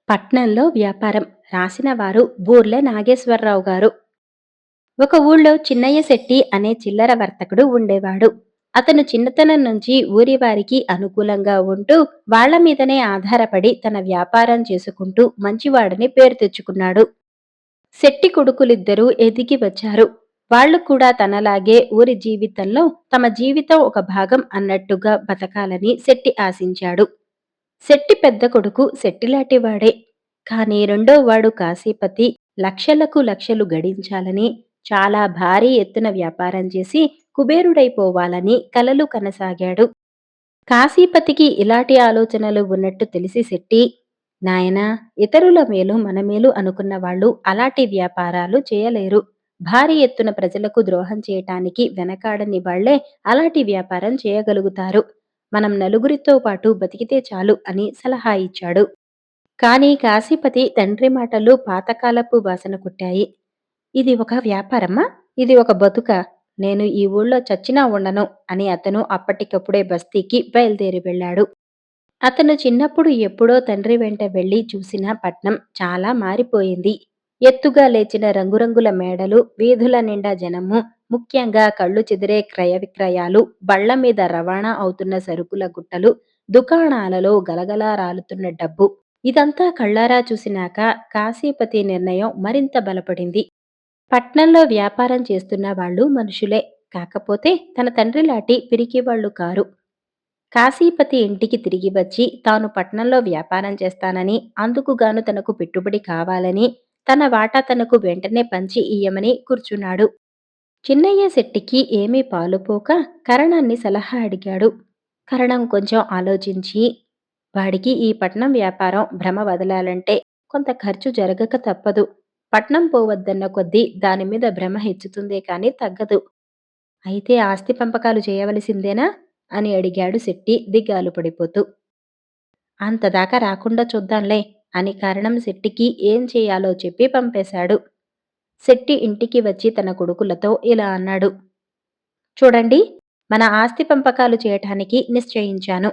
పట్నంలో వ్యాపారం రాసిన వారు బూర్లె నాగేశ్వరరావు గారు. ఒక ఊళ్ళో చిన్నయ్య శెట్టి అనే చిల్లర వర్తకుడు ఉండేవాడు. అతను చిన్నతనం నుంచి ఊరి వారికి అనుకూలంగా ఉంటూ వాళ్ళ మీదనే ఆధారపడి తన వ్యాపారం చేసుకుంటూ మంచివాడని పేరు తెచ్చుకున్నాడు. శెట్టి కొడుకులిద్దరూ ఎదిగి వచ్చారు. వాళ్ళు కూడా తనలాగే ఊరి జీవితంలో తమ జీవితం ఒక భాగం అన్నట్టుగా బతకాలని శెట్టి ఆశించాడు. శెట్టి పెద్ద కొడుకు శెట్టిలాంటివాడే. కాని రెండో వాడు కాశీపతి లక్షలకు లక్షలు గడించాలని, చాలా భారీ ఎత్తున వ్యాపారం చేసి కుబేరుడైపోవాలని కలలు కనసాగాడు. కాశీపతికి ఇలాంటి ఆలోచనలు ఉన్నట్టు తెలిసి శెట్టి, నాయనా, ఇతరుల మేలు మన మేలు అనుకున్న వాళ్ళు అలాంటి వ్యాపారాలు చేయలేరు. భారీ ఎత్తున ప్రజలకు ద్రోహం చేయటానికి వెనకాడని వాళ్లే అలాంటి వ్యాపారం చేయగలుగుతారు. మనం నలుగురితో పాటు బతికితే చాలు అని సలహా ఇచ్చాడు. కానీ కాశీపతి తండ్రి మాటలు పాతకాలపు వాసన కొట్టాయి. ఇది ఒక వ్యాపారమా? ఇది ఒక బతుకా? నేను ఈ ఊళ్ళో చచ్చినా ఉండను అని అతను అప్పటికప్పుడే బస్తీకి బయలుదేరి వెళ్ళాడు. అతను చిన్నప్పుడు ఎప్పుడో తండ్రి వెంట వెళ్లి చూసిన పట్నం చాలా మారిపోయింది. ఎత్తుగా లేచిన రంగురంగుల మేడలు, వీధుల నిండా జనము, ముఖ్యంగా కళ్ళు చెదిరే క్రయ విక్రయాలు, బళ్ల మీద రవాణా అవుతున్న సరుకుల గుట్టలు, దుకాణాలలో గలగలా రాలుతున్న డబ్బు. ఇదంతా కళ్ళారా చూసినాక కాశీపతి నిర్ణయం మరింత బలపడింది. పట్నంలో వ్యాపారం చేస్తున్న వాళ్ళు మనుషులే, కాకపోతే తన తండ్రిలాంటి పిరికివాళ్లు కారు. కాశీపతి ఇంటికి తిరిగి వచ్చి తాను పట్నంలో వ్యాపారం చేస్తానని, అందుకుగాను తనకు పెట్టుబడి కావాలని, తన వాటా తనకు వెంటనే పంచి ఇయ్యమని కూర్చున్నాడు. చిన్నయ్య శెట్టికి ఏమీ పాలుపోక కరణాన్ని సలహా అడిగాడు. కరణం కొంచెం ఆలోచించి, వాడికి ఈ పట్నం వ్యాపారం భ్రమ వదలాలంటే కొంత ఖర్చు జరగక తప్పదు. పట్నం పోవద్దన్న కొద్దీ దానిమీద భ్రమ హెచ్చుతుందే కాని తగ్గదు. అయితే ఆస్తి పంపకాలు చేయవలసిందేనా అని అడిగాడు శెట్టి దిగాలు పడిపోతూ. అంతదాకా రాకుండా చూద్దాంలే అని కారణం శెట్టికి ఏం చేయాలో చెప్పి పంపేశాడు. శెట్టి ఇంటికి వచ్చి తన కొడుకులతో ఇలా అన్నాడు. చూడండి, మన ఆస్తి పంపకాలు చేయటానికి నిశ్చయించాను.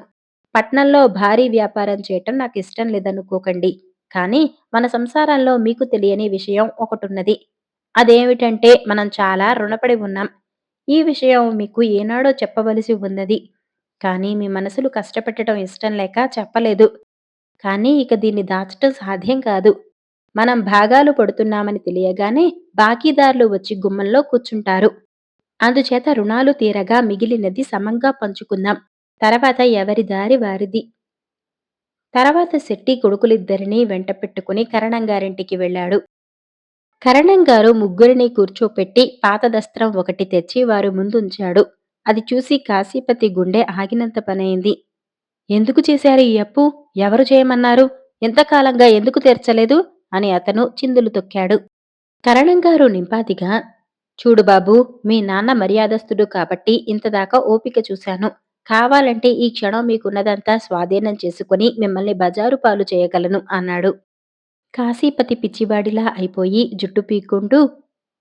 పట్నంలో భారీ వ్యాపారం చేయటం నాకు ఇష్టం లేదనుకోకండి. కానీ మన సంసారంలో మీకు తెలియని విషయం ఒకటున్నది. అదేమిటంటే మనం చాలా రుణపడి ఉన్నాం. ఈ విషయం మీకు ఏనాడో చెప్పవలసి ఉన్నది. కానీ మీ మనసులు కష్టపెట్టడం ఇష్టం లేక చెప్పలేదు. కానీ ఇక దీన్ని దాచటం సాధ్యం కాదు. మనం భాగాలు పడుతున్నామని తెలియగానే బాకీదారులు వచ్చి గుమ్మంలో కూర్చుంటారు. అందుచేత రుణాలు తీరగా మిగిలినది సమంగా పంచుకుందాం. తర్వాత ఎవరి దారి వారిది. తర్వాత శెట్టి కొడుకులిద్దరినీ వెంట పెట్టుకుని కరణంగారింటికి వెళ్ళాడు. కరణంగారు ముగ్గురిని కూర్చోపెట్టి పాత దస్త్రం ఒకటి తెచ్చి వారు ముందుంచాడు. అది చూసి కాశీపతి గుండె ఆగినంత పనైంది. ఎందుకు చేశారు ఈ అప్పు? ఎవరు చేయమన్నారు? ఎంతకాలంగా ఎందుకు తీర్చలేదు? అని అతను చిందులు తొక్కాడు. కరణంగారు నింపాదిగా, చూడు బాబూ, మీ నాన్న మర్యాదస్తుడు కాబట్టి ఇంతదాకా ఓపిక చూశాను. కావాలంటే ఈ క్షణం మీకున్నదంతా స్వాధీనం చేసుకుని మిమ్మల్ని బజారు పాలు చేయగలను అన్నాడు. కాశీపతి పిచ్చివాడిలా అయిపోయి జుట్టు పీక్కుంటూ,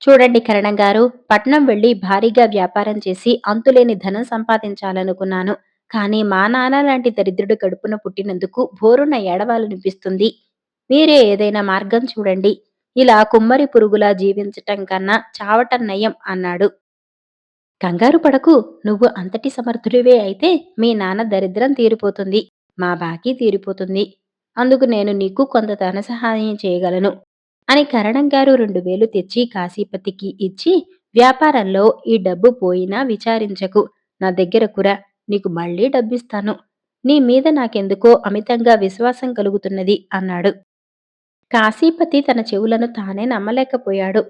చూడండి కరణంగారు, పట్నం వెళ్లి భారీగా వ్యాపారం చేసి అంతులేని ధనం సంపాదించాలనుకున్నాను. కానీ మా నాన్న లాంటి దరిద్రుడు కడుపున పుట్టినందుకు బోరున ఏడవాలనిపిస్తుంది. మీరే ఏదైనా మార్గం చూడండి. ఇలా కుమ్మరి పురుగులా జీవించటం కన్నా చావటం నయం అన్నాడు. కంగారు పడకు, నువ్వు అంతటి సమర్థుడివే అయితే మీ నాన్న దరిద్రం తీరిపోతుంది. మా బాకీ తీరిపోతుంది. అందుకు నేను నీకు కొంత ధన సహాయం చేయగలను అని కరణంగారు 2000 తెచ్చి కాశీపతికి ఇచ్చి, వ్యాపారంలో ఈ డబ్బు పోయినా విచారించకు, నా దగ్గరకురా, నీకు మళ్ళీ డబ్బిస్తాను. నీ మీద నాకెందుకో అమితంగా విశ్వాసం కలుగుతున్నది అన్నాడు. కాశీపతి తన చెవులను తానే నమ్మలేకపోయాడు.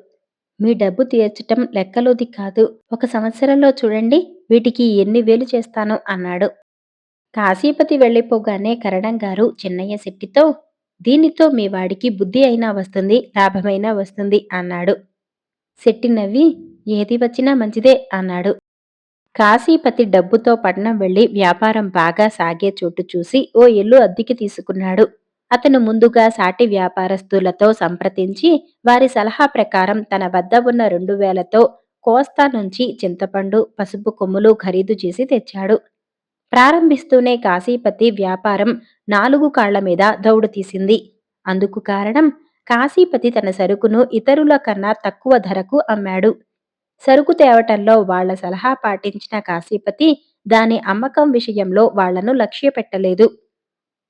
మీ డబ్బు తీర్చటం లెక్కలోది కాదు. ఒక సంవత్సరంలో చూడండి, వీటికి ఎన్ని వేలు చేస్తానో అన్నాడు. కాశీపతి వెళ్ళిపోగానే కరణంగారు చిన్నయ్య శెట్టితో, దీనితో మీ వాడికి బుద్ధి అయినా వస్తుంది, లాభమైనా వస్తుంది అన్నాడు. శెట్టి నవ్వి, ఏది వచ్చినా మంచిదే అన్నాడు. కాశీపతి డబ్బుతో పట్నం వెళ్లి వ్యాపారం బాగా సాగే చోటు చూసి ఓ ఇల్లు అద్దెకి తీసుకున్నాడు. అతను ముందుగా సాటి వ్యాపారస్తులతో సంప్రదించి వారి సలహా ప్రకారం తన వద్ద ఉన్న 2000తో కోస్తా నుంచి చింతపండు, పసుపు కొమ్ములు ఖరీదు చేసి తెచ్చాడు. ప్రారంభిస్తూనే కాశీపతి వ్యాపారం 4 కాళ్ల మీద దౌడు తీసింది. అందుకు కారణం కాశీపతి తన సరుకును ఇతరుల కన్నా తక్కువ ధరకు అమ్మాడు. సరుకు తేవటంలో వాళ్ళ సలహా పాటించిన కాశీపతి దాని అమ్మకం విషయంలో వాళ్లను లక్ష్యపెట్టలేదు.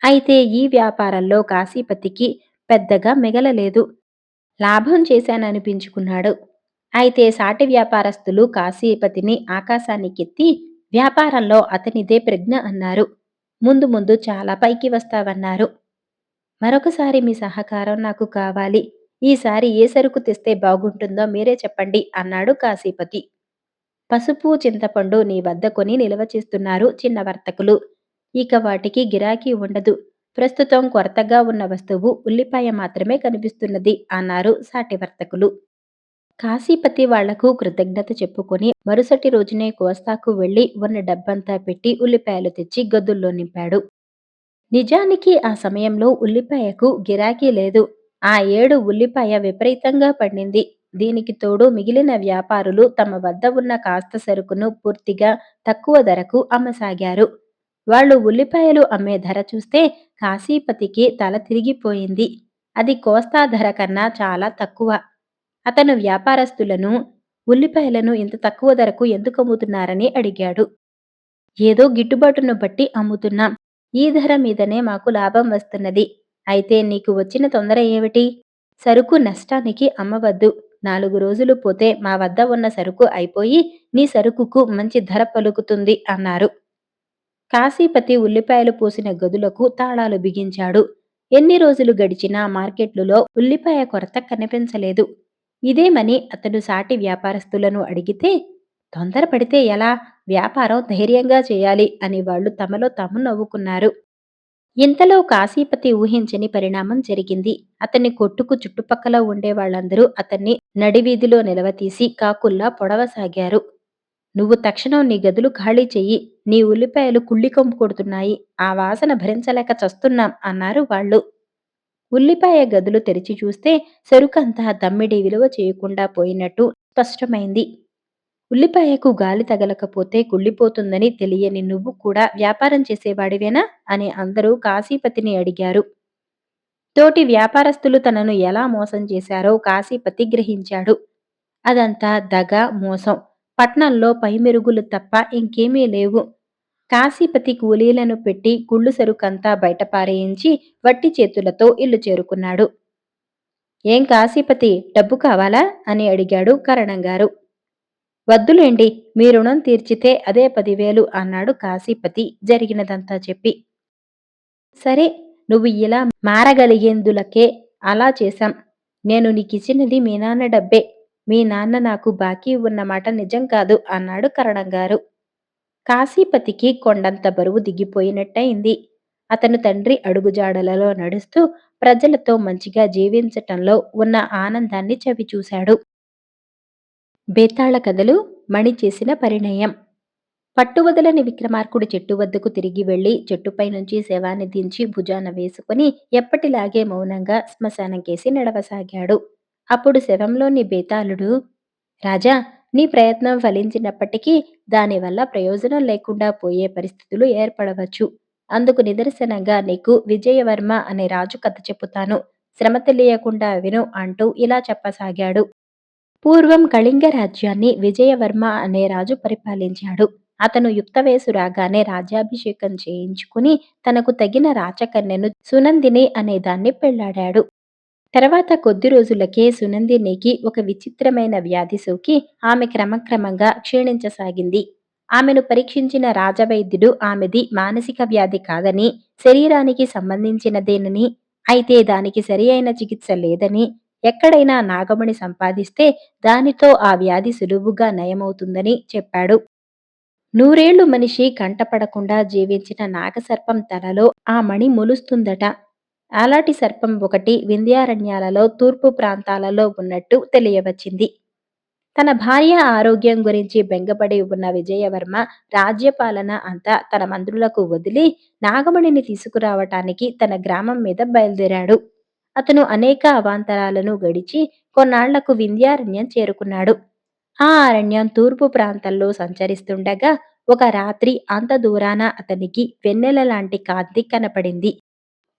అయితే ఈ వ్యాపారంలో కాశీపతికి పెద్దగా మిగలలేదు. లాభం చేశాననిపించుకున్నాడు. అయితే సాటి వ్యాపారస్తులు కాశీపతిని ఆకాశానికెత్తి వ్యాపారంలో అతనిదే ప్రజ్ఞ అన్నారు. ముందు ముందు చాలా పైకి వస్తావన్నారు. మరొకసారి మీ సహకారం నాకు కావాలి. ఈసారి ఏ సరుకు తెస్తే బాగుంటుందో మీరే చెప్పండి అన్నాడు కాశీపతి. పసుపు, చింతపండు నీ వద్ద కొని నిల్వ చేస్తున్నారు చిన్న వర్తకులు. ఇక వాటికి గిరాకీ ఉండదు. ప్రస్తుతం కొరతగా ఉన్న వస్తువు ఉల్లిపాయ మాత్రమే కనిపిస్తున్నది అన్నారు సాటి వర్తకులు. కాశీపతి వాళ్లకు కృతజ్ఞత చెప్పుకొని మరుసటి రోజునే కోస్తాకు వెళ్లి ఉన్న డబ్బంతా పెట్టి ఉల్లిపాయలు తెచ్చి గదుల్లో నింపాడు. నిజానికి ఆ సమయంలో ఉల్లిపాయకు గిరాకీ లేదు. ఆ ఏడు ఉల్లిపాయ విపరీతంగా పండింది. దీనికి తోడు మిగిలిన వ్యాపారులు తమ వద్ద ఉన్న కాస్త సరుకును పూర్తిగా తక్కువ ధరకు అమ్మసాగారు. వాళ్ళు ఉల్లిపాయలు అమ్మే ధర చూస్తే కాశీపతికి తల తిరిగిపోయింది. అది కోస్తా ధర కన్నా చాలా తక్కువ. అతను వ్యాపారస్తులను ఉల్లిపాయలను ఇంత తక్కువ ధరకు ఎందుకు అమ్ముతున్నారని అడిగాడు. ఏదో గిట్టుబాటును బట్టి అమ్ముతున్నాం. ఈ ధర మీదనే మాకు లాభం వస్తున్నది. అయితే నీకు వచ్చిన తొందర ఏమిటి? సరుకు నష్టానికి అమ్మవద్దు. 4 రోజులు పోతే మా వద్ద ఉన్న సరుకు అయిపోయి నీ సరుకుకు మంచి ధర పలుకుతుంది అన్నారు. కాశీపతి ఉల్లిపాయలు పోసిన గదులకు తాళాలు బిగించాడు. ఎన్ని రోజులు గడిచినా మార్కెట్లులో ఉల్లిపాయ కొరత కనిపించలేదు. ఇదేమని అతడు సాటి వ్యాపారస్తులను అడిగితే, తొందరపడితే ఎలా? వ్యాపారం ధైర్యంగా చేయాలి అని వాళ్ళు తమలో తాము నవ్వుకున్నారు. ఇంతలో కాశీపతి ఊహించని పరిణామం జరిగింది. అతన్ని కొట్టుకు చుట్టుపక్కల ఉండే వాళ్ళందరూ అతన్ని నడివీధిలో నిలవతీసి కాకుల్లా పొడవసాగారు. నువ్వు తక్షణం నీ గదులు ఖాళీ చెయ్యి. నీ ఉల్లిపాయలు కుళ్ళికొంపు కొడుతున్నాయి. ఆ వాసన భరించలేక చస్తున్నాం అన్నారు వాళ్ళు. ఉల్లిపాయ గదులు తెరిచి చూస్తే సరుకంతా దమ్మిడి విలువ చేయకుండా పోయినట్టు స్పష్టమైంది. ఉల్లిపాయకు గాలి తగలకపోతే కుళ్ళిపోతుందని తెలియని నువ్వు కూడా వ్యాపారం చేసేవాడివేనా అని అందరూ కాశీపతిని అడిగారు. తోటి వ్యాపారస్తులు తనను ఎలా మోసం చేశారో కాశీపతి గ్రహించాడు. అదంతా దగ, మోసం. పట్నంలో పైమెరుగులు తప్ప ఇంకేమీ లేవు. కాశీపతి కూలీలను పెట్టి కుళ్ళు సరుకంతా బయటపారేయించి వట్టి చేతులతో ఇల్లు చేరుకున్నాడు. ఏం కాశీపతి, డబ్బు కావాలా అని అడిగాడు కరణంగారు. వద్దులేండి, మీ రుణం తీర్చితే అదే 10,000 అన్నాడు కాశీపతి జరిగినదంతా చెప్పి. సరే, నువ్వు ఇలా మారగలిగేందులకే అలా చేశాం. నేను నీకిచ్చినది మీ నాన్న డబ్బే. మీ నాన్న నాకు బాకీ ఉన్నమాట నిజం కాదు అన్నాడు కరణంగారు. కాశీపతికి కొండంత బరువు దిగిపోయినట్టయింది. అతను తండ్రి అడుగుజాడలలో నడుస్తూ ప్రజలతో మంచిగా జీవించటంలో ఉన్న ఆనందాన్ని చవిచూశాడు. బేతాళ కథలు మణి చేసిన పరిణయం. పట్టువదలని విక్రమార్కుడు చెట్టు వద్దకు తిరిగి వెళ్లి చెట్టుపై నుంచి శవాన్ని దించి భుజాన వేసుకుని ఎప్పటిలాగే మౌనంగా శ్మశానం కేసి నడవసాగాడు. అప్పుడు శవంలోని బేతాళుడు, రాజా, నీ ప్రయత్నం ఫలించినప్పటికీ దానివల్ల ప్రయోజనం లేకుండా పోయే పరిస్థితులు ఏర్పడవచ్చు. అందుకు నిదర్శనంగా నీకు విజయవర్మ అనే రాజు కథ చెప్పుతాను. శ్రమ తెలియకుండా విను అంటూ ఇలా చెప్పసాగాడు. పూర్వం కళింగ రాజ్యాన్ని విజయవర్మ అనే రాజు పరిపాలించాడు. అతను యుక్త వయసు రాగానే రాజ్యాభిషేకం చేయించుకుని తనకు తగిన రాచకన్యను సునందిని అనే దాన్ని పెళ్లాడాడు. తర్వాత కొద్ది రోజులకే సునందినికి ఒక విచిత్రమైన వ్యాధి సోకి ఆమె క్రమక్రమంగా క్షీణించసాగింది. ఆమెను పరీక్షించిన రాజవైద్యుడు ఆమెది మానసిక వ్యాధి కాదని, శరీరానికి సంబంధించినదేనని, అయితే దానికి సరి అయిన చికిత్స లేదని, ఎక్కడైనా నాగమణి సంపాదిస్తే దానితో ఆ వ్యాధి సులువుగా నయమవుతుందని చెప్పాడు. 100 మనిషి కంటపడకుండా జీవించిన నాగసర్పం తలలో ఆ మణి మొలుస్తుందట. అలాంటి సర్పం ఒకటి వింధ్యారణ్యాలలో తూర్పు ప్రాంతాలలో ఉన్నట్టు తెలియవచ్చింది. తన భార్య ఆరోగ్యం గురించి బెంగపడి ఉన్న విజయవర్మ రాజ్యపాలన అంతా తన మంత్రులకు వదిలి నాగమణిని తీసుకురావటానికి తన గ్రామం మీద బయలుదేరాడు. అతను అనేక అవాంతరాలను గడిచి కొన్నాళ్లకు వింధ్యారణ్యం చేరుకున్నాడు. ఆ అరణ్యం తూర్పు ప్రాంతంలో సంచరిస్తుండగా ఒక రాత్రి అంత దూరాన అతనికి వెన్నెల లాంటి కాంతి కనపడింది.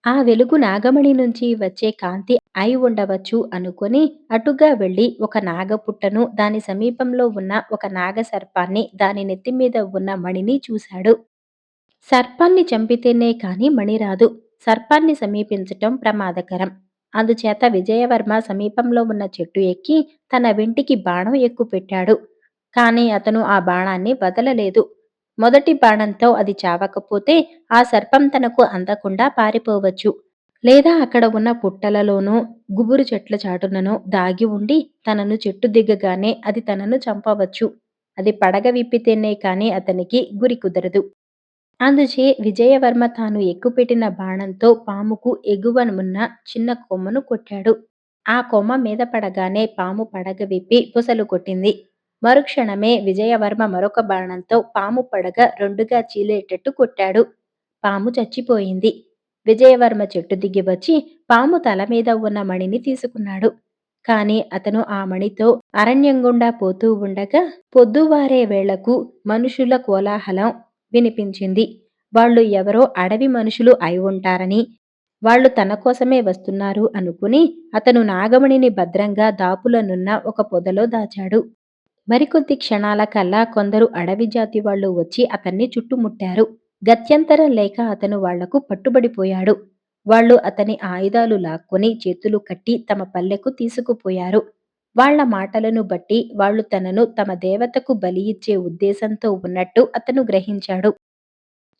ఆ వెలుగు నాగమణి నుంచి వచ్చే కాంతి అయి ఉండవచ్చు అనుకొని అటుగా వెళ్లి ఒక నాగపుట్టను, దాని సమీపంలో ఉన్న ఒక నాగసర్పాన్ని, దాని నెత్తి మీద ఉన్న మణిని చూశాడు. సర్పాన్ని చంపితేనే కాని మణి రాదు. సర్పాన్ని సమీపించటం ప్రమాదకరం. అందుచేత విజయవర్మ సమీపంలో ఉన్న చెట్టు ఎక్కి తన వెంటికి బాణం ఎక్కుపెట్టాడు. కాని అతను ఆ బాణాన్ని వదలలేదు. మొదటి బాణంతో అది చావకపోతే ఆ సర్పం తనకు అందకుండా పారిపోవచ్చు. లేదా అక్కడ ఉన్న పుట్టలలోనో, గుబురు చెట్ల చాటుననో దాగి ఉండి తనను చెట్టు దిగ్గగానే అది తనను చంపవచ్చు. అది పడగ విప్పితేనే కాని అతనికి గురి కుదరదు. అందుచే విజయవర్మ తాను ఎక్కుపెట్టిన బాణంతో పాముకు ఎగువనున్న చిన్న కొమ్మను కొట్టాడు. ఆ కొమ్మ మీద పడగానే పాము పడగ విప్పి బుసలు కొట్టింది. మరుక్షణమే విజయవర్మ మరొక బాణంతో పాము పడగ రెండుగా చీలేటట్టు కొట్టాడు. పాము చచ్చిపోయింది. విజయవర్మ చెట్టు దిగి వచ్చి పాము తల మీద ఉన్న మణిని తీసుకున్నాడు. కాని అతను ఆ మణితో అరణ్యం గుండా పోతూ ఉండగా పొద్దువారే వేళకు మనుషుల కోలాహలం వినిపించింది. వాళ్ళు ఎవరో అడవి మనుషులు అయి ఉంటారని, వాళ్ళు తన కోసమే వస్తున్నారు అనుకుని అతను నాగమణిని భద్రంగా దాపులనున్న ఒక పొదలో దాచాడు. మరికొద్ది క్షణాల కల్లా కొందరు అడవి జాతి వాళ్ళు వచ్చి అతన్ని చుట్టుముట్టారు. గత్యంతరం లేక అతను వాళ్లకు పట్టుబడిపోయాడు. వాళ్ళు అతని ఆయుధాలు లాక్కొని చేతులు కట్టి తమ పల్లెకు తీసుకుపోయారు. వాళ్ళ మాటలను బట్టి వాళ్ళు తనను తమ దేవతకు బలి ఇచ్చే ఉద్దేశంతో ఉన్నట్టు అతను గ్రహించాడు.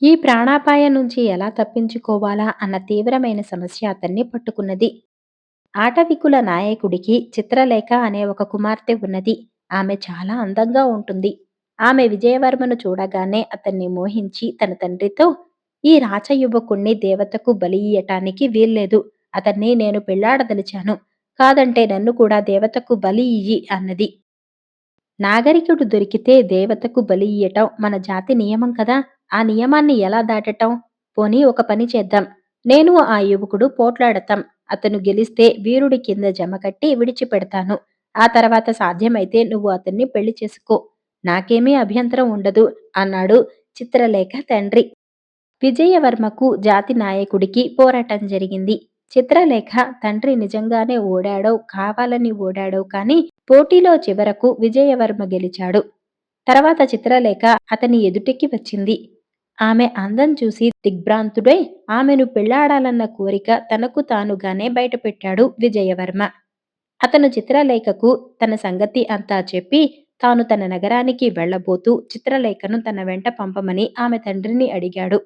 ఈ ప్రాణాపాయం నుంచి ఎలా తప్పించుకోవాలా అన్న తీవ్రమైన సమస్య అతన్ని పట్టుకున్నది. ఆటవికుల నాయకుడికి చిత్రలేఖ అనే ఒక కుమార్తె ఉన్నది. ఆమె చాలా అందంగా ఉంటుంది. ఆమె విజయవర్మను చూడగానే అతన్ని మోహించి తన తండ్రితో, ఈ రాచయువకుణ్ణి దేవతకు బలి ఇయ్యటానికి వీల్లేదు. అతన్ని నేను పెళ్లాడదలిచాను. కాదంటే నన్ను కూడా దేవతకు బలి ఇయ్యి అన్నది. నాగరికుడు దొరికితే దేవతకు బలి ఇయ్యటం మన జాతి నియమం కదా! ఆ నియమాన్ని ఎలా దాటటం? పోనీ ఒక పని చేద్దాం. నేను ఆ యువకుడు పోట్లాడతాం. అతను గెలిస్తే వీరుడి కింద జమకట్టి విడిచిపెడతాను. ఆ తర్వాత సాధ్యమైతే నువ్వు అతన్ని పెళ్లి చేసుకో. నాకేమీ అభ్యంతరం ఉండదు అన్నాడు చిత్రలేఖ తండ్రి. విజయవర్మకు జాతి నాయకుడికి పోరాటం జరిగింది. చిత్రలేఖ తండ్రి నిజంగానే ఓడాడో, కావాలని ఓడాడో కాని పోటీలో చివరకు విజయవర్మ గెలిచాడు. తర్వాత చిత్రలేఖ అతని ఎదుటికి వచ్చింది. ఆమె అందం చూసి దిగ్భ్రాంతుడై ఆమెను పెళ్లాడాలన్న కోరిక తనకు తానుగానే బయటపెట్టాడు విజయవర్మ. అతను చిత్రలేఖకు తన సంగతి అంతా చెప్పి తాను తన నగరానికి వెళ్లబోతూ చిత్రలేఖను తన వెంట పంపమని ఆమె తండ్రిని అడిగాడు.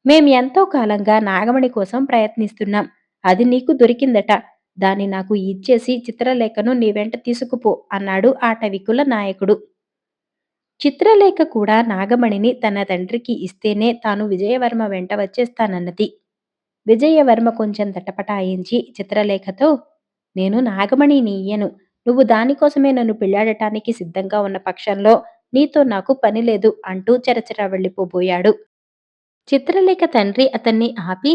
మేం ఎంతో కాలంగా నాగమణి కోసం ప్రయత్నిస్తున్నాం. అది నీకు దొరికిందట. దాన్ని నాకు ఇచ్చేసి చిత్రలేఖను నీ వెంట తీసుకుపో అన్నాడు ఆటవికుల నాయకుడు. చిత్రలేఖ కూడా నాగమణిని తన తండ్రికి ఇస్తేనే తాను విజయవర్మ వెంట వచ్చేస్తానన్నది. విజయవర్మ కొంచెం తటపటాయించి చిత్రలేఖతో, నేను నాగమణిని ఇయ్యను. నువ్వు దానికోసమే నన్ను పెళ్లాడటానికి సిద్ధంగా ఉన్న పక్షంలో నీతో నాకు పనిలేదు అంటూ చరచరా వెళ్ళిపోబోయాడు. చిత్రలేఖ తండ్రి అతన్ని ఆపి,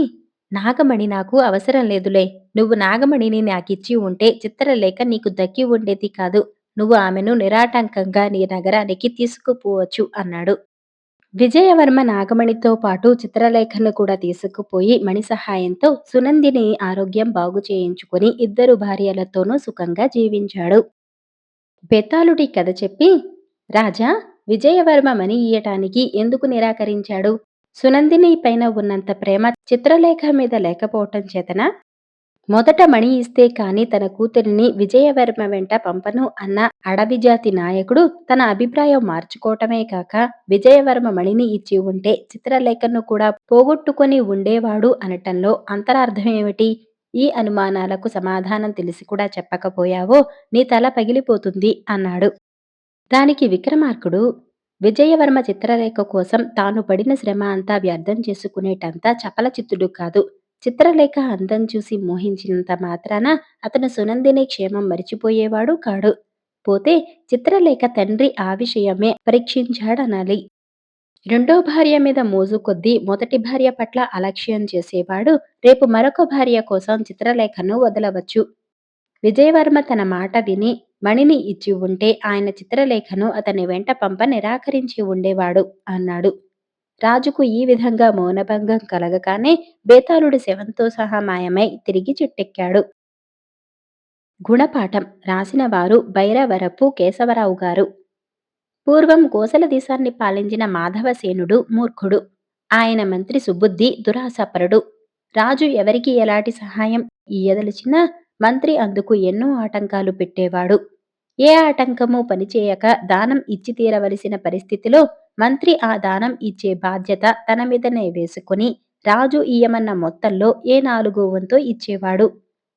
నాగమణి నాకు అవసరం లేదులే. నువ్వు నాగమణిని నాకిచ్చి ఉంటే చిత్రలేఖ నీకు దక్కి ఉండేది కాదు. నువ్వు ఆమెను నిరాటంకంగా నీ నగరానికి తీసుకుపోవచ్చు అన్నాడు. విజయవర్మ నాగమణితో పాటు చిత్రలేఖను కూడా తీసుకుపోయి మణి సహాయంతో సునందిని ఆరోగ్యం బాగు చేయించుకుని ఇద్దరు భార్యలతోనూ సుఖంగా జీవించాడు. బెతాళుడి కథ చెప్పి, రాజా, విజయవర్మ మణి ఇయ్యటానికి ఎందుకు నిరాకరించాడు? సునందిని పైన ఉన్నంత ప్రేమ చిత్రలేఖ మీద లేకపోవటం చేతనా? మొదట మణి ఇస్తే కాని తన కూతురిని విజయవర్మ వెంట పంపను అన్న అడవిజాతి నాయకుడు తన అభిప్రాయం మార్చుకోవటమే కాక విజయవర్మ మణిని ఇచ్చి ఉంటే చిత్రలేఖను కూడా పోగొట్టుకొని ఉండేవాడు అనటంలో అంతరార్థమేమిటి? ఈ అనుమానాలకు సమాధానం తెలిసి కూడా చెప్పకపోయావో నీ తల పగిలిపోతుంది అన్నాడు. దానికి విక్రమార్కుడు, విజయవర్మ చిత్రలేఖ కోసం తాను పడిన శ్రమ అంతా వ్యర్థం చేసుకునేటంత చపలచిత్తుడు కాదు. చిత్రలేఖ అందం చూసి మోహించినంత మాత్రాన అతను సునందిని క్షేమం మరిచిపోయేవాడు కాడు. పోతే చిత్రలేఖ తండ్రి ఆ విషయమే పరీక్షించాడనాలి. రెండో భార్య మీద మోజు కొద్దీ మొదటి భార్య పట్ల అలక్ష్యం చేసేవాడు రేపు మరొక భార్య కోసం చిత్రలేఖను వదలవచ్చు. విజయవర్మ తన మాట విని మణిని ఇచ్చి ఉంటే ఆయన చిత్రలేఖను అతని వెంట పంప నిరాకరించి ఉండేవాడు అన్నాడు. రాజుకు ఈ విధంగా మౌనభంగం కలగగానే బేతాళుడి శవంతో సహా మాయమై తిరిగి చెట్టెక్కాడు. గుణపాఠం రాసిన వారు బైరవరపు కేశవరావు గారు. పూర్వం కోసల దేశాన్ని పాలించిన మాధవసేనుడు మూర్ఖుడు. ఆయన మంత్రి సుబుద్ధి దురాశపరుడు. రాజు ఎవరికి ఎలాంటి సహాయం ఇయ్యదలిచినా మంత్రి అందుకు ఎన్నో ఆటంకాలు పెట్టేవాడు. ఏ ఆటంకము పనిచేయక దానం ఇచ్చి తీరవలసిన పరిస్థితిలో మంత్రి ఆ దానం ఇచ్చే బాధ్యత తన మీదనే వేసుకుని రాజు ఇయ్యమన్న మొత్తంలో ఏ 4 వంతో ఇచ్చేవాడు.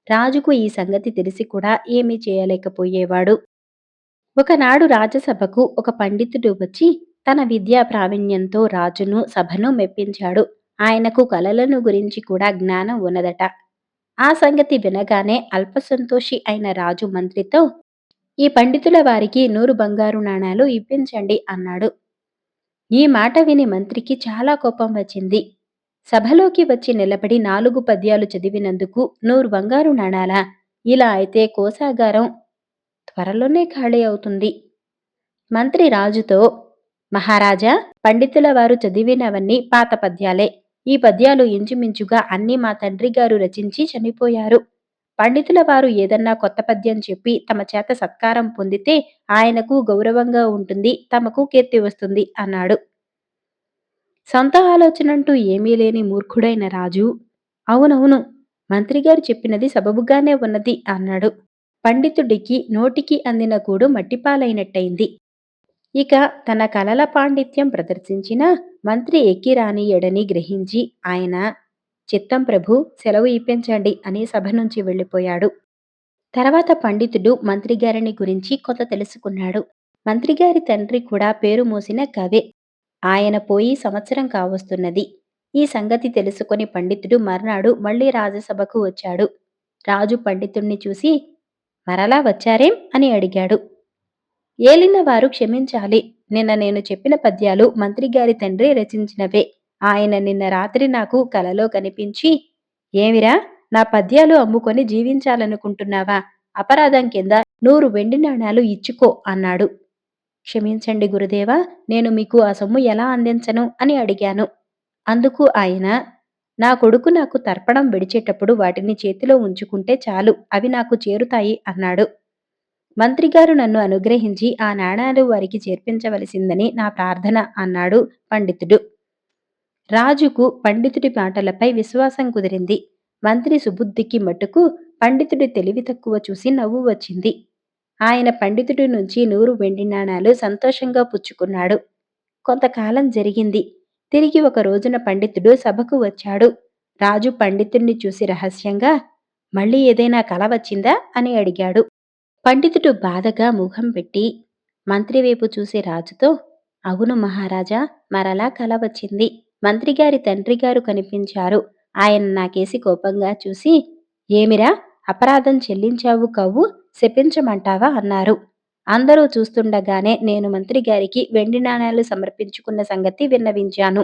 రాజుకు ఈ సంగతి తెలిసి కూడా ఏమీ చేయలేకపోయేవాడు. ఒకనాడు రాజసభకు ఒక పండితుడు వచ్చి తన విద్యా ప్రావీణ్యంతో రాజును సభను మెప్పించాడు. ఆయనకు కళలను గురించి కూడా జ్ఞానం ఉన్నదట. ఆ సంగతి వినగానే అల్పసంతోషి అయిన రాజు మంత్రితో, ఈ పండితుల వారికి 100 బంగారు నాణాలు ఇప్పించండి అన్నాడు. ఈ మాట విని మంత్రికి చాలా కోపం వచ్చింది. సభలోకి వచ్చి నిలబడి 4 పద్యాలు చదివినందుకు 100 బంగారు నాణాలా? ఇలా అయితే కోశాగారం త్వరలోనే ఖాళీ అవుతుంది. మంత్రి రాజుతో, మహారాజా, పండితుల వారు చదివినవన్నీ పాత పద్యాలే. ఈ పద్యాలు ఇంచుమించుగా అన్నీ మా తండ్రి గారు రచించి చనిపోయారు. పండితుల వారు ఏదన్నా కొత్త పద్యం చెప్పి తమ చేత సత్కారం పొందితే ఆయనకు గౌరవంగా ఉంటుంది, తమకు కీర్తి వస్తుంది అన్నాడు. సొంత ఆలోచనంటూ ఏమీ లేని మూర్ఖుడైన రాజు, అవునవును, మంత్రిగారు చెప్పినది సబబుగానే ఉన్నది అన్నాడు. పండితుడికి నోటికి అందిన కూడు మట్టిపాలైనట్టయింది. ఇక తన కలల పాండిత్యం ప్రదర్శించిన మంత్రి ఎక్కి రానియడని గ్రహించి ఆయన, చిత్తం ప్రభు, సెలవు ఇప్పించండి అని సభ నుంచి వెళ్ళిపోయాడు. తర్వాత పండితుడు మంత్రిగారిని గురించి కొంత తెలుసుకున్నాడు. మంత్రిగారి తండ్రి కూడా పేరు మోసిన కవే. ఆయన పోయి సంవత్సరం కావస్తున్నది. ఈ సంగతి తెలుసుకొని పండితుడు మర్నాడు మళ్ళీ రాజసభకు వచ్చాడు. రాజు పండితుణ్ణి చూసి, మరలా వచ్చారేం అని అడిగాడు. ఏలినవారు క్షమించాలి. నిన్న నేను చెప్పిన పద్యాలు మంత్రిగారి తండ్రి రచించినవే. ఆయన నిన్న రాత్రి నాకు కలలో కనిపించి, ఏమిరా, నా పద్యాలు అమ్ముకొని జీవించాలనుకుంటున్నావా? అపరాధం కింద 100 వెండి నాణాలు ఇచ్చుకో అన్నాడు. క్షమించండి గురుదేవా, నేను మీకు ఆ సొమ్ము ఎలా అందించను అని అడిగాను. అందుకు ఆయన, నా కొడుకు నాకు తర్పణం విడిచేటప్పుడు వాటిని చేతిలో ఉంచుకుంటే చాలు, అవి నాకు చేరుతాయి అన్నాడు. మంత్రిగారు నన్ను అనుగ్రహించి ఆ నాణాలు వారికి చేర్పించవలసిందని నా ప్రార్థన అన్నాడు పండితుడు. రాజుకు పండితుడి మాటలపై విశ్వాసం కుదిరింది. మంత్రి సుబుద్ధికి మటుకు పండితుడి తెలివి తక్కువ చూసి నవ్వు వచ్చింది. ఆయన పండితుడి నుంచి 100 వెండి నాణాలు సంతోషంగా పుచ్చుకున్నాడు. కొంతకాలం జరిగింది. తిరిగి ఒక రోజున పండితుడు సభకు వచ్చాడు. రాజు పండితుణ్ణి చూసి రహస్యంగా, మళ్ళీ ఏదైనా కల వచ్చిందా అని అడిగాడు. పండితుడు బాధగా ముఖం పెట్టి మంత్రివైపు చూసి రాజుతో, అవును మహారాజా, మరలా కల వచ్చింది. మంత్రిగారి తండ్రిగారు కనిపించారు. ఆయన నాకేసి కోపంగా చూసి, ఏమిరా, అపరాధం చెల్లించావు కవ్వు, శపించమంటావా అన్నారు. అందరూ చూస్తుండగానే నేను మంత్రిగారికి వెండి నాణాలు సమర్పించుకున్న సంగతి విన్నవించాను.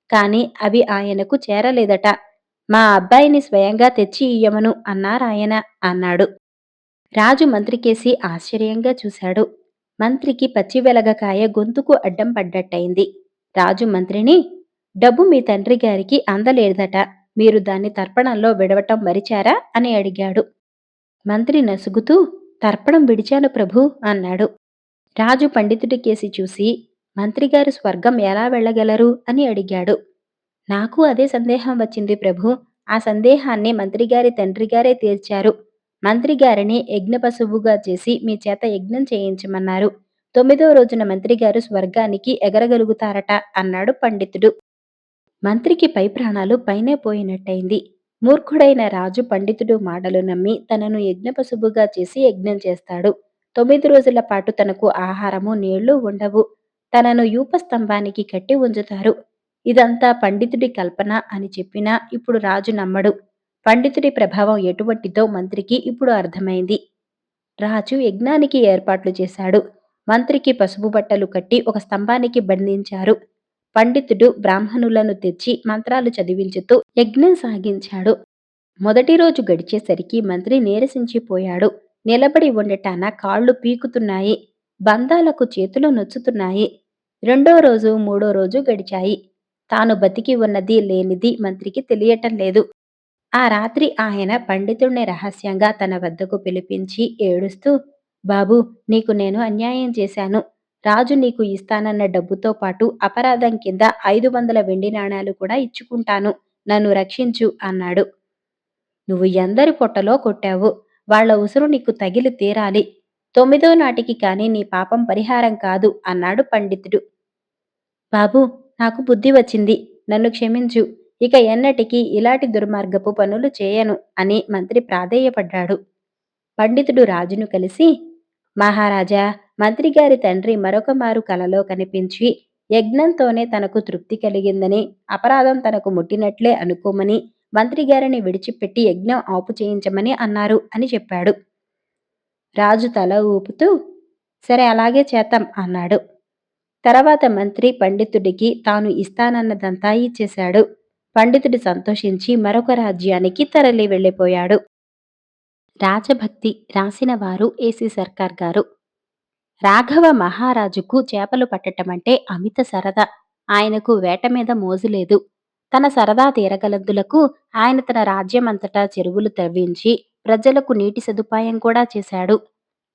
కాని అవి ఆయనకు చేరలేదట. మా అబ్బాయిని స్వయంగా తెచ్చి ఇయ్యమను అన్నారాయన అన్నాడు. రాజు మంత్రికేసి ఆశ్చర్యంగా చూశాడు. మంత్రికి పచ్చి వెలగకాయ గొంతుకు అడ్డం పడ్డట్టయింది. రాజు మంత్రిని, డబ్బు మీ తండ్రి గారికి అందలేదట. మీరు దాన్ని తర్పణంలో విడవటం మరిచారా అని అడిగాడు. మంత్రి నసుగుతూ, తర్పణం విడిచాను ప్రభూ అన్నాడు. రాజు పండితుడికేసి చూసి, మంత్రిగారు స్వర్గం ఎలా వెళ్ళగలరు అని అడిగాడు. నాకు అదే సందేహం వచ్చింది ప్రభూ. ఆ సందేహాన్ని మంత్రిగారి తండ్రిగారే తీర్చారు. మంత్రిగారిని యజ్ఞపశువుగా చేసి మీ చేత యజ్ఞం చేయించమన్నారు. 9వ రోజున మంత్రిగారు స్వర్గానికి ఎగరగలుగుతారట అన్నాడు పండితుడు. మంత్రికి పై ప్రాణాలు పైనే పోయినట్టయింది. మూర్ఖుడైన రాజు పండితుడు మాటలు నమ్మి తనను యజ్ఞపశువుగా చేసి యజ్ఞం చేస్తాడు. 9 రోజుల పాటు తనకు ఆహారము నీళ్లు ఉండవు. తనను యూపస్తంభానికి కట్టి ఉంచుతారు. ఇదంతా పండితుడి కల్పన అని చెప్పినా ఇప్పుడు రాజు నమ్మడు. పండితుడి ప్రభావం ఎటువంటిదో మంత్రికి ఇప్పుడు అర్థమైంది. రాజు యజ్ఞానికి ఏర్పాట్లు చేశాడు. మంత్రికి పసుపు బట్టలు కట్టి ఒక స్తంభానికి బంధించారు. పండితుడు బ్రాహ్మణులను తెచ్చి మంత్రాలు చదివించుతూ యజ్ఞం సాగించాడు. మొదటి రోజు గడిచేసరికి మంత్రి నీరసించిపోయాడు. నిలబడి ఉండటాన కాళ్ళు పీకుతున్నాయి. బంధాలకు చేతులు నొచ్చుతున్నాయి. 2వ రోజు 3వ రోజు గడిచాయి. తాను బతికి ఉన్నది లేనిది మంత్రికి తెలియటం లేదు. ఆ రాత్రి ఆయన పండితుణ్ణి రహస్యంగా తన వద్దకు పిలిపించి ఏడుస్తూ, బాబూ, నీకు నేను అన్యాయం చేశాను. రాజు నీకు ఇస్తానన్న డబ్బుతో పాటు అపరాధం కింద 500 వెండి నాణాలు కూడా ఇచ్చుకుంటాను. నన్ను రక్షించు అన్నాడు. నువ్వు ఎందరి పొట్టలో కొట్టావు. వాళ్ళ ఉసురు నీకు తగిలి తీరాలి. 9వ నాటికి కాని నీ పాపం పరిహారం కాదు అన్నాడు పండితుడు. బాబూ, నాకు బుద్ధి వచ్చింది. నన్ను క్షమించు. ఇక ఎన్నటికీ ఇలాంటి దుర్మార్గపు పనులు చేయను అని మంత్రి ప్రాధేయపడ్డాడు. పండితుడు రాజును కలిసి, మహారాజా, మంత్రిగారి తండ్రి మరొక మారు కలలో కనిపించి యజ్ఞంతోనే తనకు తృప్తి కలిగిందని, అపరాధం తనకు ముట్టినట్లే అనుకోమని, మంత్రిగారిని విడిచిపెట్టి యజ్ఞం ఆపు చేయించమని అన్నారు అని చెప్పాడు. రాజు తల ఊపుతూ, సరే, అలాగే చేద్దాం అన్నాడు. తర్వాత మంత్రి పండితుడికి తాను ఇస్తానన్నదంతా ఇచ్చేశాడు. పండితుడు సంతోషించి మరొక రాజ్యానికి తరలి వెళ్ళిపోయాడు. రాజభక్తి రాసిన వారు ఏసీ సర్కార్ గారు. రాఘవ మహారాజుకు చేపలు పట్టటమంటే అమిత సరదా. ఆయనకు వేట మీద మోజులేదు. తన సరదా తీరగలందులకు ఆయన తన రాజ్యమంతటా చెరువులు తవ్వించి ప్రజలకు నీటి సదుపాయం కూడా చేశాడు.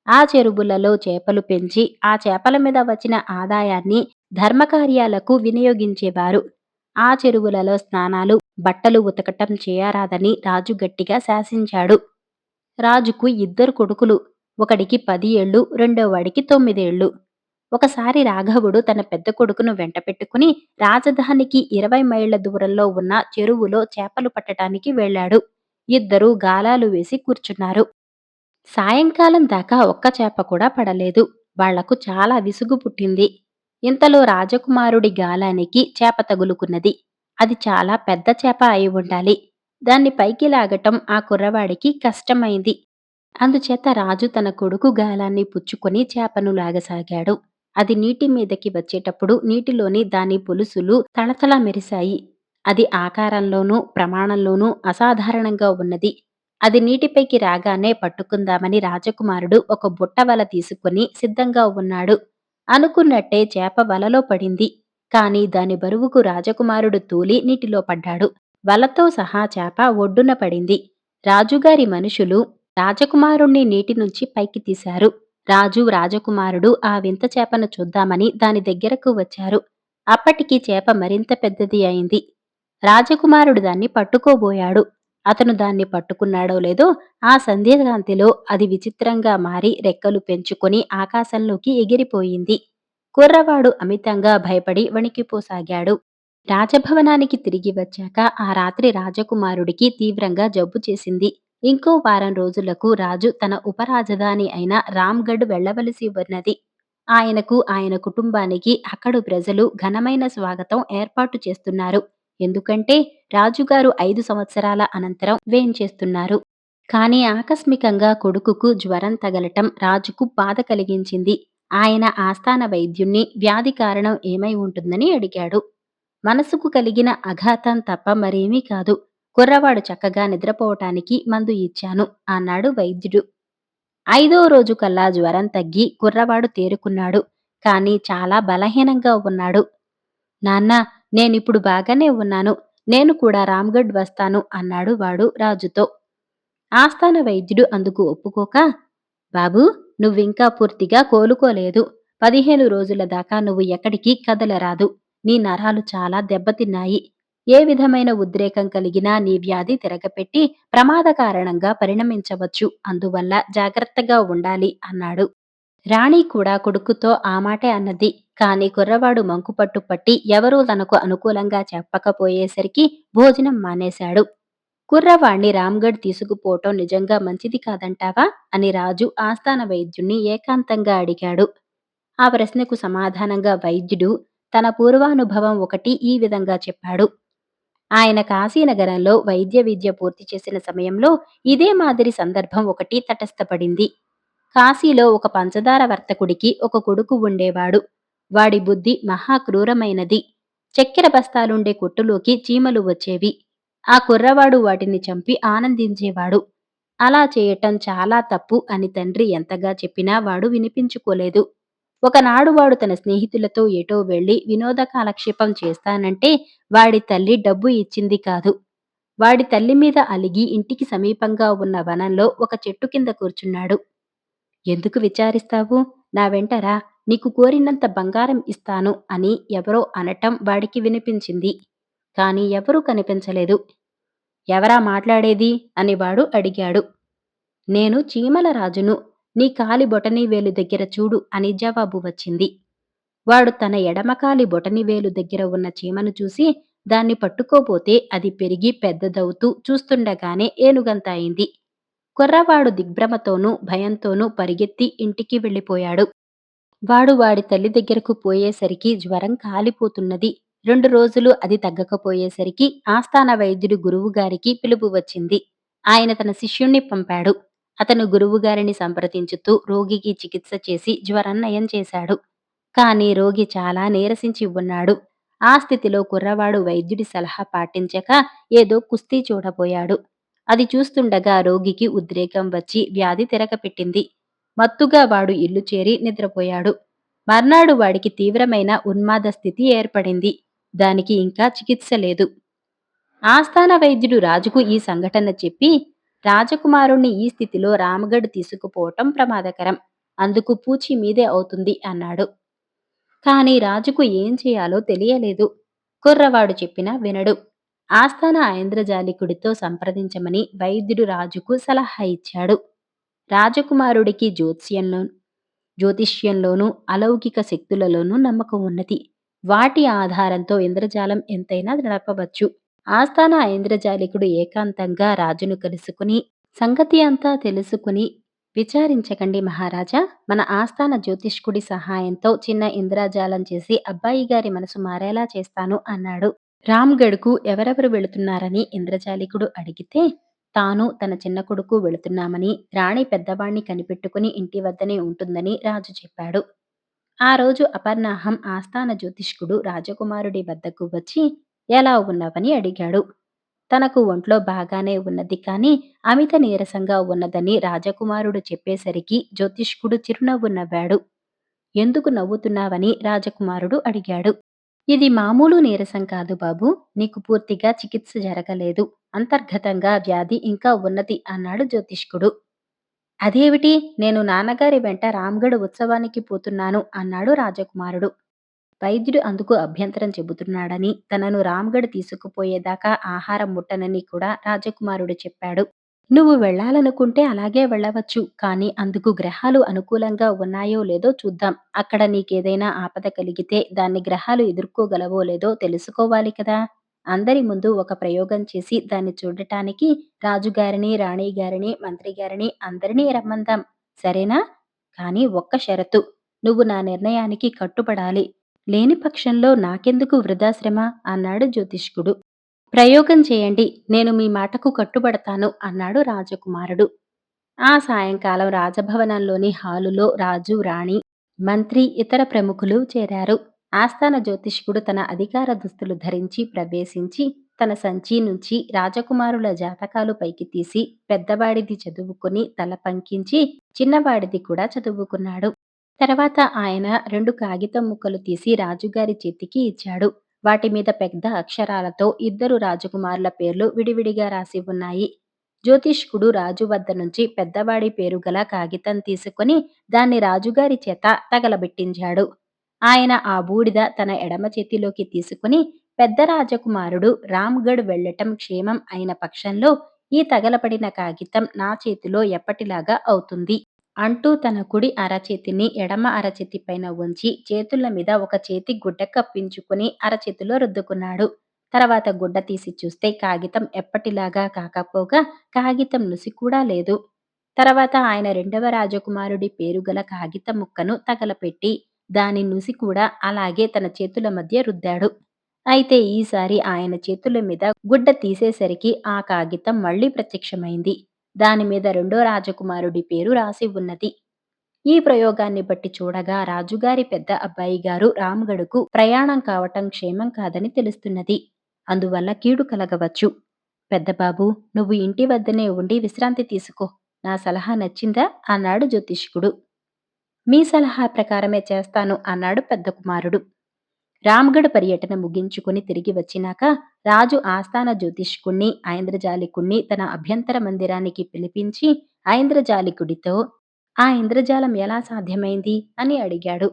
ఆ చెరువులలో చేపలు పెంచి ఆ చేపల మీద వచ్చిన ఆదాయాన్ని ధర్మకార్యాలకు వినియోగించేవారు. ఆ చెరువులలో స్నానాలు, బట్టలు ఉతకటం చేయరాదని రాజు గట్టిగా శాసించాడు. రాజుకు ఇద్దరు కొడుకులు. ఒకడికి 10 ఏళ్ళు, రెండోవాడికి 9 ఏళ్ళు. ఒకసారి రాఘవుడు తన పెద్ద కొడుకును వెంటపెట్టుకుని రాజధానికి 20 మైళ్ల దూరంలో ఉన్న చెరువులో చేపలు పట్టటానికి వెళ్ళాడు. ఇద్దరూ గాలాలు వేసి కూర్చున్నారు. సాయంకాలం దాకా ఒక్క చేప కూడా పడలేదు. వాళ్లకు చాలా విసుగు పుట్టింది. ఇంతలో రాజకుమారుడి గాలానికి చేప తగులుకున్నది. అది చాలా పెద్ద చేప అయి ఉండాలి. దాన్ని పైకి లాగటం ఆ కుర్రవాడికి కష్టమైంది. అందుచేత రాజు తన కొడుకు గాలాన్ని పుచ్చుకొని చేపను లాగసాగాడు. అది నీటి మీదకి వచ్చేటప్పుడు నీటిలోని దాని పొలుసులు తళతళ మెరిశాయి. అది ఆకారంలోనూ ప్రమాణంలోనూ అసాధారణంగా ఉన్నది. అది నీటిపైకి రాగానే పట్టుకుందామని రాజకుమారుడు ఒక బుట్ట వల తీసుకుని సిద్ధంగా ఉన్నాడు. అనుకున్నట్టే చేప వలలో పడింది. కాని దాని బరువుకు రాజకుమారుడు తూలి నీటిలో పడ్డాడు. వలతో సహా చేప ఒడ్డున పడింది. రాజుగారి మనుషులు రాజకుమారుణ్ణి నీటి నుంచి పైకి తీశారు. రాజు, రాజకుమారుడు ఆ వింత చేపను చూద్దామని దాని దగ్గరకు వచ్చారు. అప్పటికి చేప మరింత పెద్దది అయింది. రాజకుమారుడు దాన్ని పట్టుకోబోయాడు. అతను దాన్ని పట్టుకున్నాడో లేదో ఆ సంధ్యకాంతిలో అది విచిత్రంగా మారి రెక్కలు పెంచుకొని ఆకాశంలోకి ఎగిరిపోయింది. కుర్రవాడు అమితంగా భయపడి వణికిపోసాగాడు. రాజభవనానికి తిరిగి వచ్చాక ఆ రాత్రి రాజకుమారుడికి తీవ్రంగా జబ్బు చేసింది. ఇంకో వారం రోజులకు రాజు తన ఉపరాజధాని అయిన రామ్గఢ్ వెళ్లవలసి ఉన్నది. ఆయనకు, ఆయన కుటుంబానికి అక్కడి ప్రజలు ఘనమైన స్వాగతం ఏర్పాటు చేస్తున్నారు. ఎందుకంటే రాజుగారు 5 సంవత్సరాల అనంతరం వేంచేస్తున్నారు. కాని ఆకస్మికంగా కొడుకుకు జ్వరం తగలటం రాజుకు బాధ కలిగించింది. ఆయన ఆస్థాన వైద్యుణ్ణి వ్యాధి కారణం ఏమై ఉంటుందని అడిగాడు. మనసుకు కలిగిన అఘాతం తప్ప మరేమీ కాదు. కుర్రవాడు చక్కగా నిద్రపోవటానికి మందు ఇచ్చాను అన్నాడు వైద్యుడు. 5వ రోజు కల్లా జ్వరం తగ్గి కుర్రవాడు తేరుకున్నాడు. కాని చాలా బలహీనంగా ఉన్నాడు. నాన్నా, నేనిప్పుడు బాగానే ఉన్నాను. నేను కూడా రామ్గఢ్ వస్తాను అన్నాడు వాడు రాజుతో. ఆస్థాన వైద్యుడు అందుకు ఒప్పుకోక, బాబూ, నువ్వింకా పూర్తిగా కోలుకోలేదు. 15 రోజుల దాకా నువ్వు ఎక్కడికి కదలరాదు. నీ నరాలు చాలా దెబ్బతిన్నాయి. ఏ విధమైన ఉద్రేకం కలిగినా నీ వ్యాధి తిరగపెట్టి ప్రమాద కారణంగా పరిణమించవచ్చు. అందువల్ల జాగ్రత్తగా ఉండాలి అన్నాడు. రాణి కూడా కొడుకుతో ఆ మాటే అన్నది. కాని కుర్రవాడు మంకుపట్టు పట్టి ఎవరూ తనకు అనుకూలంగా చెప్పకపోయేసరికి భోజనం మానేశాడు. కుర్రవాణ్ణి రామ్గఢ్ తీసుకుపోవటం నిజంగా మంచిది కాదంటావా అని రాజు ఆస్థాన వైద్యుణ్ణి ఏకాంతంగా అడిగాడు. ఆ ప్రశ్నకు సమాధానంగా వైద్యుడు తన పూర్వానుభవం ఒకటి ఈ విధంగా చెప్పాడు. ఆయన కాశీనగరంలో వైద్య విద్య పూర్తి చేసిన సమయంలో ఇదే మాదిరి సందర్భం ఒకటి తటస్థపడింది. కాశీలో ఒక పంచదార వర్తకుడికి ఒక కొడుకు ఉండేవాడు. వాడి బుద్ధి మహా క్రూరమైనది. చక్కెర బస్తాలుండే కొట్టులోకి చీమలు వచ్చేవి. ఆ కుర్రవాడు వాటిని చంపి ఆనందించేవాడు. అలా చేయటం చాలా తప్పు అని తండ్రి ఎంతగా చెప్పినా వాడు వినిపించుకోలేదు. ఒకనాడు వాడు తన స్నేహితులతో ఎటో వెళ్లి వినోద కాలక్షేపం చేస్తానంటే వాడి తల్లి డబ్బు ఇచ్చింది కాదు. వాడి తల్లి మీద అలిగి ఇంటికి సమీపంగా ఉన్న వనంలో ఒక చెట్టు కింద కూర్చున్నాడు. ఎందుకు విచారిస్తావు? నా వెంట రా, నీకు కోరినంత బంగారం ఇస్తాను అని ఎవరో అనటం వాడికి వినిపించింది. కాని ఎవరూ కనిపించలేదు. ఎవరా మాట్లాడేది అని వాడు అడిగాడు. నేను చీమల రాజును. నీ కాలి బొటనీవేలు దగ్గర చూడు అని జవాబు వచ్చింది. వాడు తన ఎడమకాలి బొటనవేలు దగ్గర ఉన్న చీమను చూసి దాన్ని పట్టుకోబోతే అది పెరిగి పెద్దదవుతూ చూస్తుండగానే ఏనుగంత అయింది. కుర్రవాడు దిగ్భ్రమతోనూ భయంతోనూ పరిగెత్తి ఇంటికి వెళ్ళిపోయాడు. వాడి తల్లి దగ్గరకు పోయేసరికి జ్వరం కాలిపోతున్నది. 2 రోజులు అది తగ్గకపోయేసరికి ఆస్థాన వైద్యుడు గురువుగారికి పిలుపు వచ్చింది. ఆయన తన శిష్యుణ్ణి పంపాడు. అతను గురువుగారిని సంప్రదించుతూ రోగికి చికిత్స చేసి జ్వరం నయం చేశాడు. కాని రోగి చాలా నీరసించి ఉన్నాడు. ఆ స్థితిలో కుర్రవాడు వైద్యుడి సలహా పాటించక ఏదో కుస్తీ చూడబోయాడు. అది చూస్తుండగా రోగికి ఉద్రేకం వచ్చి వ్యాధి తిరగపెట్టింది. మత్తుగా వాడు ఇల్లు చేరి నిద్రపోయాడు. మర్నాడు వాడికి తీవ్రమైన ఉన్మాద స్థితి ఏర్పడింది. దానికి ఇంకా చికిత్స లేదు. ఆస్థాన వైద్యుడు రాజుకు ఈ సంఘటన చెప్పి, రాజకుమారుణ్ణి ఈ స్థితిలో రామగఢ్ తీసుకుపోవటం ప్రమాదకరం. అందుకు పూచి మీదే అవుతుంది అన్నాడు. కాని రాజుకు ఏం చేయాలో తెలియలేదు. కుర్రవాడు చెప్పినా వినడు. ఆస్థాన ఐంద్రజాలికుడితో సంప్రదించమని వైద్యుడు రాజుకు సలహా ఇచ్చాడు. రాజకుమారుడికి జ్యోతిష్యంలోనూ అలౌకిక శక్తులలోనూ నమ్మకం ఉన్నది. వాటి ఆధారంతో ఇంద్రజాలం ఎంతైనా నడపవచ్చు. ఆస్థాన ఐంద్రజాలికుడు ఏకాంతంగా రాజును కలుసుకుని సంగతి అంతా తెలుసుకుని, విచారించకండి మహారాజా, మన ఆస్థాన జ్యోతిష్కుడి సహాయంతో చిన్న ఇంద్రజాలం చేసి అబ్బాయి గారి మనసు మారేలా చేస్తాను అన్నాడు. రామ్గఢ్కు ఎవరెవరు వెళుతున్నారని ఇంద్రజాలికుడు అడిగితే, తాను తన చిన్న కొడుకు వెళుతున్నామని, రాణి పెద్దవాణ్ణి కనిపెట్టుకుని ఇంటి వద్దనే ఉంటుందని రాజు చెప్పాడు. ఆ రోజు అపర్ణాహం ఆస్థాన జ్యోతిష్కుడు రాజకుమారుడి వద్దకు వచ్చి ఎలా ఉన్నావని అడిగాడు. తనకు ఒంట్లో బాగానే ఉన్నది కాని అమిత నీరసంగా ఉన్నదని రాజకుమారుడు చెప్పేసరికి జ్యోతిష్కుడు చిరునవ్వు నవ్వాడు. ఎందుకు నవ్వుతున్నావని రాజకుమారుడు అడిగాడు. ఇది మామూలు నీరసం కాదు బాబూ, నీకు పూర్తిగా చికిత్స జరగలేదు. అంతర్గతంగా వ్యాధి ఇంకా ఉన్నది అన్నాడు జ్యోతిష్కుడు. అదేమిటి, నేను నాన్నగారి వెంట రామ్గఢ్ ఉత్సవానికి పోతున్నాను అన్నాడు రాజకుమారుడు. వైద్యుడు అందుకు అభ్యంతరం చెబుతున్నాడని, తనను రామ్గఢ్ తీసుకుపోయేదాకా ఆహారం ముట్టనని కూడా రాజకుమారుడు చెప్పాడు. నువ్వు వెళ్ళాలనుకుంటే అలాగే వెళ్ళవచ్చు, కానీ అందుకు గ్రహాలు అనుకూలంగా ఉన్నాయో లేదో చూద్దాం. అక్కడ నీకేదైనా ఆపద కలిగితే దాన్ని గ్రహాలు ఎదుర్కోగలవో లేదో తెలుసుకోవాలి కదా. అందరి ముందు ఒక ప్రయోగం చేసి దాన్ని చూడటానికి రాజుగారిని, రాణిగారిని, మంత్రి గారిని అందరినీ రమ్మందాం. సరేనా? కానీ ఒక్క షరతు, నువ్వు నా నిర్ణయానికి కట్టుపడాలి. లేని పక్షంలో నాకెందుకు వృధాశ్రమ అన్నాడు జ్యోతిష్కుడు. ప్రయోగం చేయండి, నేను మీ మాటకు కట్టుబడతాను అన్నాడు రాజకుమారుడు. ఆ సాయంకాలం రాజభవనంలోని హాలులో రాజు, రాణి, మంత్రి, ఇతర ప్రముఖులు చేరారు. ఆస్థాన జ్యోతిష్కుడు తన అధికార దుస్తులు ధరించి ప్రవేశించి తన సంచి నుంచి రాజకుమారుల జాతకాలు పైకి తీసి పెద్దవాడిది చదువుకుని తల పంకించి చిన్నవాడిది కూడా చదువుకున్నాడు. తర్వాత ఆయన 2 కాగితం ముక్కలు తీసి రాజుగారి చేతికి ఇచ్చాడు. వాటి మీద పెద్ద అక్షరాలతో ఇద్దరు రాజకుమారుల పేర్లు విడివిడిగా రాసి ఉన్నాయి. జ్యోతిష్కుడు రాజు వద్ద నుంచి పెద్దవాడి పేరు గల కాగితం తీసుకొని దాన్ని రాజుగారి చేత తగలబెట్టించాడు. ఆయన ఆ బూడిద తన ఎడమ చేతిలోకి తీసుకుని, పెద్ద రాజకుమారుడు రామ్గఢ్ వెళ్ళటం క్షేమం అయిన పక్షంలో ఈ తగలబడిన కాగితం నా చేతిలో ఎప్పటిలాగా అవుతుంది అంటూ తన కుడి అరచేతిని ఎడమ అరచేతి పైన ఉంచి చేతుల మీద ఒక చేతి గుడ్డ కప్పించుకుని అరచేతిలో రుద్దుకున్నాడు. తర్వాత గుడ్డ తీసి చూస్తే కాగితం ఎప్పటిలాగా కాకపోగా కాగితం నుసి కూడా లేదు. తర్వాత ఆయన రెండవ రాజకుమారుడి పేరు గల కాగితం ముక్కను తగలపెట్టి దాని నుసి కూడా అలాగే తన చేతుల మధ్య రుద్దాడు. అయితే ఈసారి ఆయన చేతుల మీద గుడ్డ తీసేసరికి ఆ కాగితం మళ్లీ ప్రత్యక్షమైంది. దానిమీద రెండో రాజకుమారుడి పేరు రాసి ఉన్నది. ఈ ప్రయోగాన్ని బట్టి చూడగా రాజుగారి పెద్ద అబ్బాయి గారు రామ్గఢ్కు ప్రయాణం కావటం క్షేమం కాదని తెలుస్తున్నది. అందువల్ల కీడు కలగవచ్చు. పెద్దబాబు, నువ్వు ఇంటి వద్దనే ఉండి విశ్రాంతి తీసుకో. నా సలహా నచ్చిందా అన్నాడు జ్యోతిష్కుడు. మీ సలహా ప్రకారమే చేస్తాను అన్నాడు పెద్ద కుమారుడు. రామగఢ పర్యటన ముగించుకుని తిరిగి వచ్చినాక రాజు ఆస్థాన జ్యోతిష్కుణ్ణి ఐంద్రజాలికుణ్ణి తన అభ్యంతర మందిరానికి పిలిపించి ఐంద్రజాలికుడితో ఆ ఇంద్రజాలం ఎలా సాధ్యమైంది అని అడిగాడు.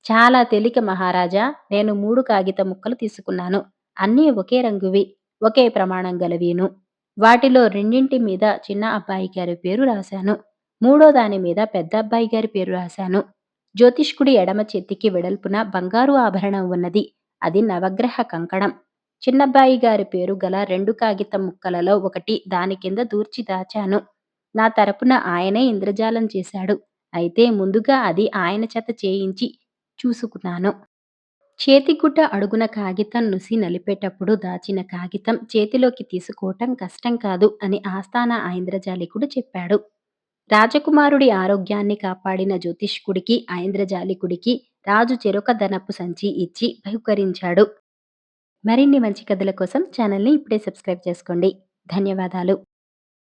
చాలా తేలిక మహారాజా, నేను 3 కాగిత ముక్కలు తీసుకున్నాను. అన్నీ ఒకే రంగువి, ఒకే ప్రమాణం గలవీను. వాటిలో రెండింటి మీద చిన్న అబ్బాయి గారి పేరు రాశాను. మూడో దాని మీద పెద్ద అబ్బాయి గారి పేరు రాశాను. జ్యోతిష్కుడి ఎడమ చేతికి వెడల్పున బంగారు ఆభరణం ఉన్నది. అది నవగ్రహ కంకణం. చిన్నబ్బాయి గారి పేరు గల 2 కాగితం ముక్కలలో ఒకటి దాని కింద దూర్చి దాచాను. నా తరపున ఆయనే ఇంద్రజాలం చేశాడు. అయితే ముందుగా అది ఆయన చేత చేయించి చూసుకున్నాను. చేతిగుడ్డ అడుగున కాగితం నుసి నలిపేటప్పుడు దాచిన కాగితం చేతిలోకి తీసుకోవటం కష్టం కాదు అని ఆస్థాన ఐంద్రజాలికుడు చెప్పాడు. రాజకుమారుడి ఆరోగ్యాన్ని కాపాడిన జ్యోతిష్కుడికి ఐంద్రజాలికుడికి రాజు చెరొక ధనపు సంచి ఇచ్చి బహుకరించాడు. మరిన్ని మంచి కథల కోసం ఛానల్ని ఇప్పుడే సబ్స్క్రైబ్ చేసుకోండి. ధన్యవాదాలు.